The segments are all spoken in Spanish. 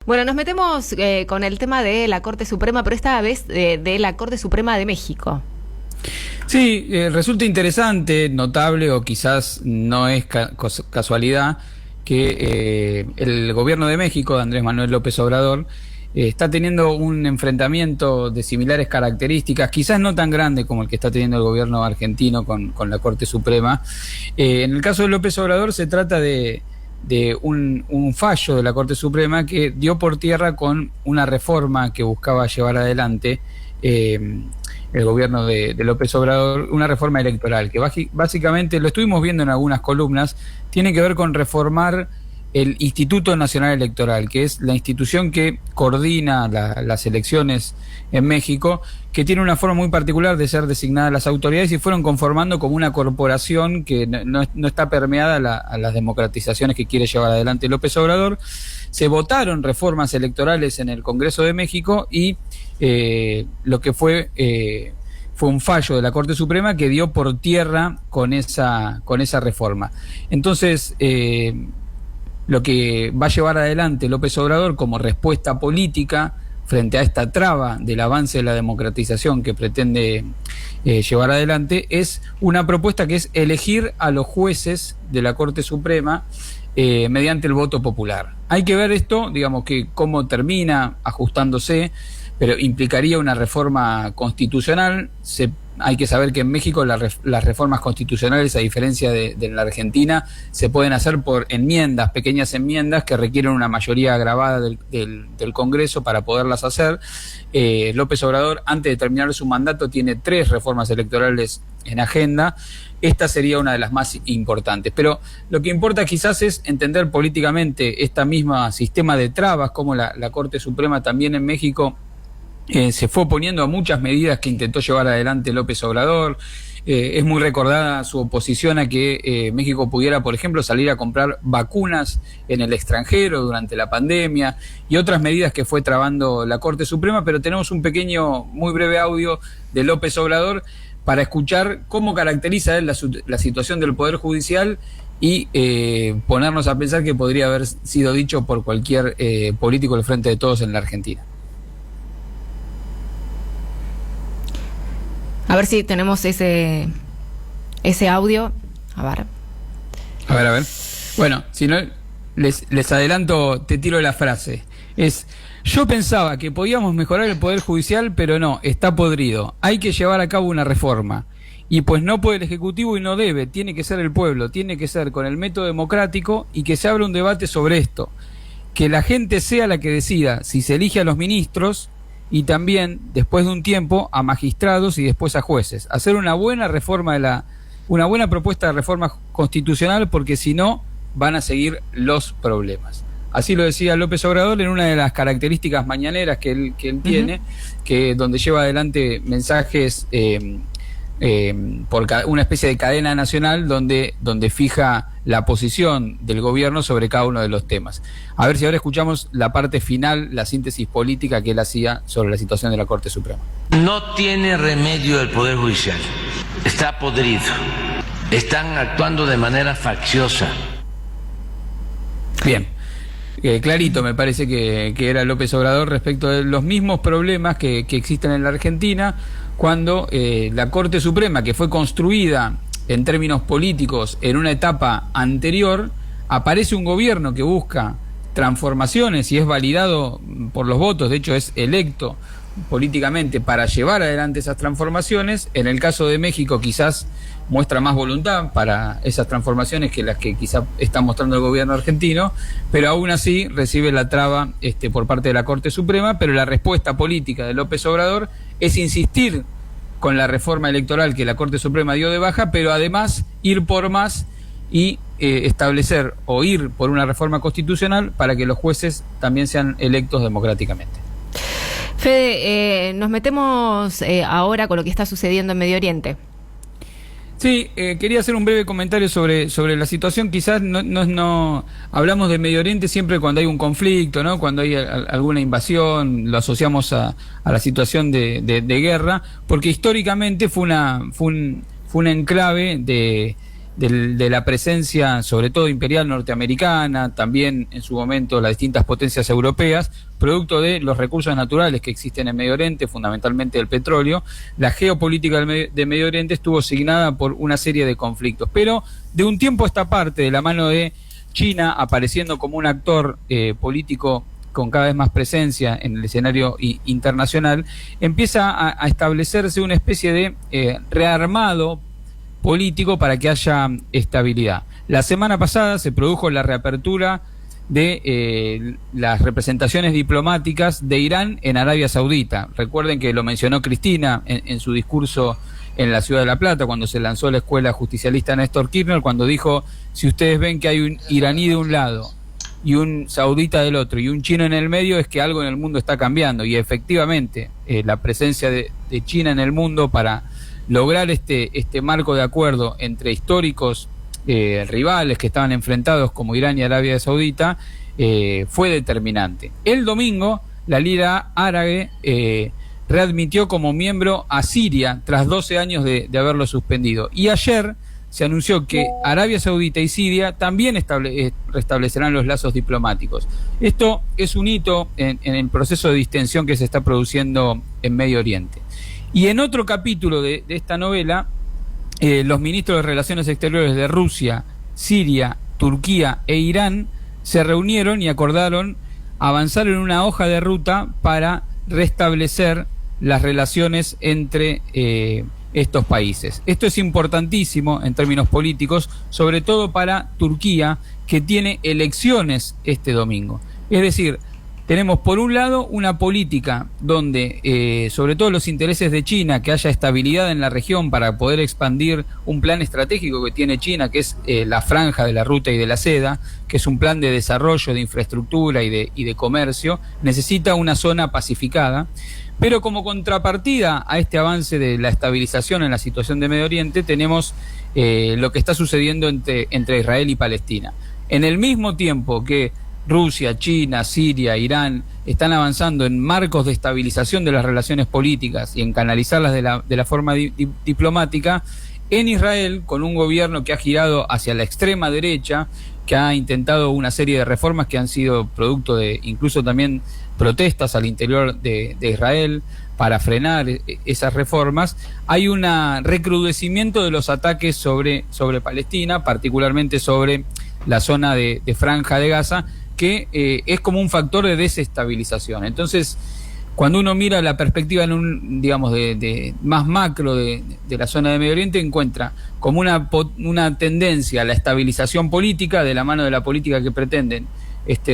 Bueno, nos metemos con el tema de la Corte Suprema, pero esta vez de la Corte Suprema de México. Sí, resulta interesante, notable o quizás no es casualidad que el gobierno de México, de Andrés Manuel López Obrador, está teniendo un enfrentamiento de similares características, quizás no tan grande como el que está teniendo el gobierno argentino con la Corte Suprema. En el caso de López Obrador se trata de un fallo de la Corte Suprema que dio por tierra con una reforma que buscaba llevar adelante el gobierno de López Obrador, una reforma electoral que básicamente, lo estuvimos viendo en algunas columnas, tiene que ver con reformar el Instituto Nacional Electoral, que es la institución que coordina las elecciones en México, que tiene una forma muy particular de ser designadas las autoridades y fueron conformando como una corporación que no está permeada a las democratizaciones que quiere llevar adelante López Obrador. Se votaron reformas electorales en el Congreso de México y lo que fue un fallo de la Corte Suprema que dio por tierra con esa reforma. Entonces, lo que va a llevar adelante López Obrador como respuesta política frente a esta traba del avance de la democratización que pretende llevar adelante es una propuesta que es elegir a los jueces de la Corte Suprema mediante el voto popular. Hay que ver esto, digamos, que cómo termina ajustándose, pero implicaría una reforma constitucional. Hay que saber que en México las reformas constitucionales, a diferencia de la Argentina, se pueden hacer por enmiendas, pequeñas enmiendas que requieren una mayoría agravada del Congreso para poderlas hacer. López Obrador, antes de terminar su mandato, tiene 3 reformas electorales en agenda. Esta sería una de las más importantes. Pero lo que importa quizás es entender políticamente esta misma sistema de trabas, como la Corte Suprema también en México se fue oponiendo a muchas medidas que intentó llevar adelante López Obrador. Es muy recordada su oposición a que México pudiera, por ejemplo, salir a comprar vacunas en el extranjero durante la pandemia y otras medidas que fue trabando la Corte Suprema, pero tenemos un pequeño, muy breve audio de López Obrador para escuchar cómo caracteriza él la situación del Poder Judicial y ponernos a pensar que podría haber sido dicho por cualquier político del Frente de Todos en la Argentina. A ver si tenemos ese audio. A ver. Bueno, si no, les adelanto, te tiro la frase. Yo pensaba que podíamos mejorar el Poder Judicial, pero no, está podrido. Hay que llevar a cabo una reforma. Y pues no puede el Ejecutivo y no debe, tiene que ser el pueblo, tiene que ser con el método democrático y que se abra un debate sobre esto. Que la gente sea la que decida si se elige a los ministros y también, después de un tiempo, a magistrados y después a jueces. Hacer una buena una buena propuesta de reforma constitucional, porque si no, van a seguir los problemas. Así lo decía López Obrador en una de las características mañaneras que él tiene, que donde lleva adelante mensajes por una especie de cadena nacional donde fija la posición del gobierno sobre cada uno de los temas. A ver si ahora escuchamos la parte final, la síntesis política que él hacía sobre la situación de la Corte Suprema. No tiene remedio el Poder Judicial, está podrido, están actuando de manera facciosa. Bien, clarito me parece que era López Obrador respecto de los mismos problemas que existen en la Argentina, cuando la Corte Suprema, que fue construida en términos políticos en una etapa anterior, aparece un gobierno que busca transformaciones y es validado por los votos, de hecho es electo políticamente para llevar adelante esas transformaciones. En el caso de México quizás muestra más voluntad para esas transformaciones que las que quizás está mostrando el gobierno argentino, pero aún así recibe la traba por parte de la Corte Suprema. Pero la respuesta política de López Obrador es insistir con la reforma electoral que la Corte Suprema dio de baja, pero además ir por más y establecer o ir por una reforma constitucional para que los jueces también sean electos democráticamente. Fede, nos metemos ahora con lo que está sucediendo en Medio Oriente. Sí, quería hacer un breve comentario sobre la situación. Quizás no hablamos de Medio Oriente siempre cuando hay un conflicto, ¿no? Cuando hay alguna invasión, lo asociamos a la situación de guerra, porque históricamente fue un enclave de la presencia, sobre todo imperial norteamericana, también en su momento las distintas potencias europeas, producto de los recursos naturales que existen en Medio Oriente, fundamentalmente el petróleo. La geopolítica de Medio Oriente estuvo signada por una serie de conflictos, pero de un tiempo a esta parte, de la mano de China apareciendo como un actor político con cada vez más presencia en el escenario internacional, empieza a establecerse una especie de rearmado político para que haya estabilidad. La semana pasada se produjo la reapertura de las representaciones diplomáticas de Irán en Arabia Saudita. Recuerden que lo mencionó Cristina en su discurso en la Ciudad de La Plata, cuando se lanzó la escuela justicialista Néstor Kirchner, cuando dijo, si ustedes ven que hay un iraní de un lado y un saudita del otro y un chino en el medio, es que algo en el mundo está cambiando. Y efectivamente, la presencia de China en el mundo para lograr este marco de acuerdo entre históricos rivales que estaban enfrentados como Irán y Arabia Saudita fue determinante. El domingo, la Liga Árabe readmitió como miembro a Siria tras 12 años de haberlo suspendido. Y ayer se anunció que Arabia Saudita y Siria también restablecerán los lazos diplomáticos. Esto es un hito en el proceso de distensión que se está produciendo en Medio Oriente. Y en otro capítulo de esta novela, los ministros de Relaciones Exteriores de Rusia, Siria, Turquía e Irán se reunieron y acordaron avanzar en una hoja de ruta para restablecer las relaciones entre estos países. Esto es importantísimo en términos políticos, sobre todo para Turquía, que tiene elecciones este domingo. Es decir, tenemos por un lado una política donde, sobre todo los intereses de China, que haya estabilidad en la región para poder expandir un plan estratégico que tiene China, que es la franja de la ruta y de la seda, que es un plan de desarrollo, de infraestructura y de comercio, necesita una zona pacificada. Pero como contrapartida a este avance de la estabilización en la situación de Medio Oriente, tenemos lo que está sucediendo entre Israel y Palestina. En el mismo tiempo que Rusia, China, Siria, Irán están avanzando en marcos de estabilización de las relaciones políticas y en canalizarlas de la forma diplomática, en Israel, con un gobierno que ha girado hacia la extrema derecha, que ha intentado una serie de reformas que han sido producto de incluso también protestas al interior de Israel para frenar esas reformas, hay un recrudecimiento de los ataques sobre Palestina, particularmente sobre la zona de Franja de Gaza, que es como un factor de desestabilización. Entonces, cuando uno mira la perspectiva en un, digamos, de más macro de la zona de Medio Oriente, encuentra como una tendencia a la estabilización política de la mano de la política que pretenden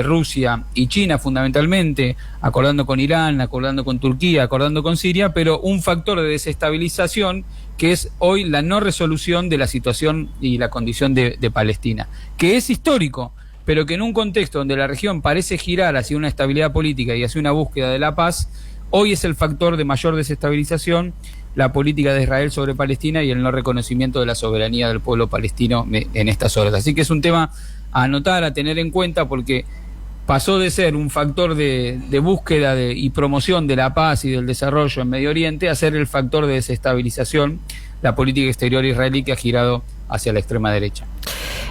Rusia y China fundamentalmente, acordando con Irán, acordando con Turquía, acordando con Siria, pero un factor de desestabilización que es hoy la no resolución de la situación y la condición de Palestina, que es histórico, pero que en un contexto donde la región parece girar hacia una estabilidad política y hacia una búsqueda de la paz, hoy es el factor de mayor desestabilización la política de Israel sobre Palestina y el no reconocimiento de la soberanía del pueblo palestino en estas horas. Así que es un tema a anotar, a tener en cuenta, porque pasó de ser un factor de búsqueda y promoción de la paz y del desarrollo en Medio Oriente a ser el factor de desestabilización, la política exterior israelí que ha girado hacia la extrema derecha.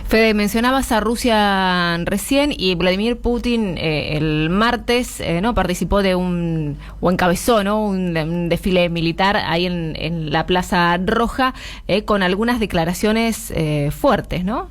Fede, mencionabas a Rusia recién y Vladimir Putin el martes participó o encabezó un desfile militar ahí en la Plaza Roja con algunas declaraciones fuertes, ¿no?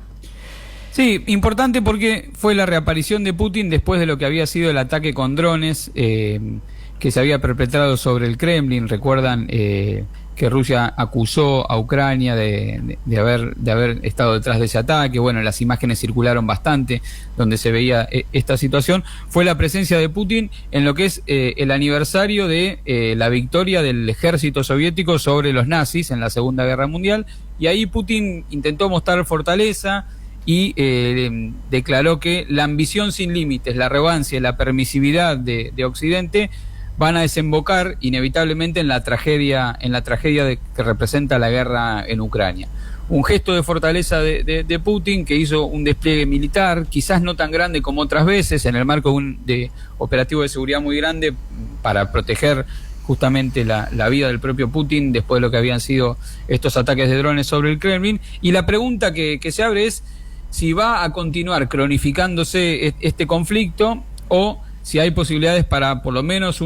Sí, importante porque fue la reaparición de Putin después de lo que había sido el ataque con drones que se había perpetrado sobre el Kremlin. Recuerdan que Rusia acusó a Ucrania de haber estado detrás de ese ataque. Bueno, las imágenes circularon bastante donde se veía esta situación. Fue la presencia de Putin en lo que es el aniversario de la victoria del ejército soviético sobre los nazis en la Segunda Guerra Mundial, y ahí Putin intentó mostrar fortaleza y declaró que la ambición sin límites, la arrogancia y la permisividad de Occidente van a desembocar inevitablemente en la tragedia que representa la guerra en Ucrania. Un gesto de fortaleza de Putin, que hizo un despliegue militar, quizás no tan grande como otras veces, en el marco de operativo de seguridad muy grande para proteger justamente la vida del propio Putin después de lo que habían sido estos ataques de drones sobre el Kremlin. Y la pregunta que se abre es si va a continuar cronificándose este conflicto o si hay posibilidades para por lo menos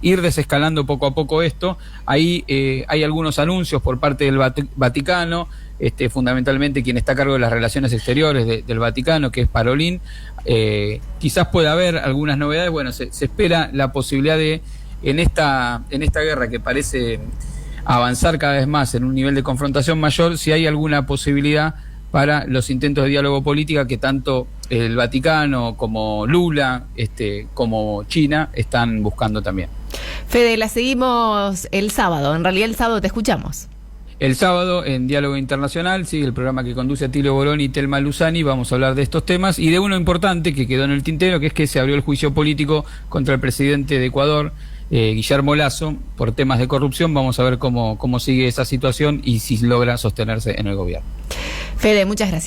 ir desescalando poco a poco esto. Ahí hay algunos anuncios por parte del Vaticano, fundamentalmente quien está a cargo de las relaciones exteriores del Vaticano, que es Parolin. Quizás pueda haber algunas novedades. Bueno, se espera la posibilidad de, en esta guerra que parece avanzar cada vez más en un nivel de confrontación mayor, si hay alguna posibilidad para los intentos de diálogo política que tanto el Vaticano como Lula, como China están buscando también. Fede, la seguimos el sábado. En realidad el sábado te escuchamos. El sábado en Diálogo Internacional, sí, el programa que conduce Atilio Boroni y Telma Luzani, vamos a hablar de estos temas y de uno importante que quedó en el tintero, que es que se abrió el juicio político contra el presidente de Ecuador, Guillermo Lasso, por temas de corrupción. Vamos a ver cómo sigue esa situación y si logra sostenerse en el gobierno. Fede, muchas gracias.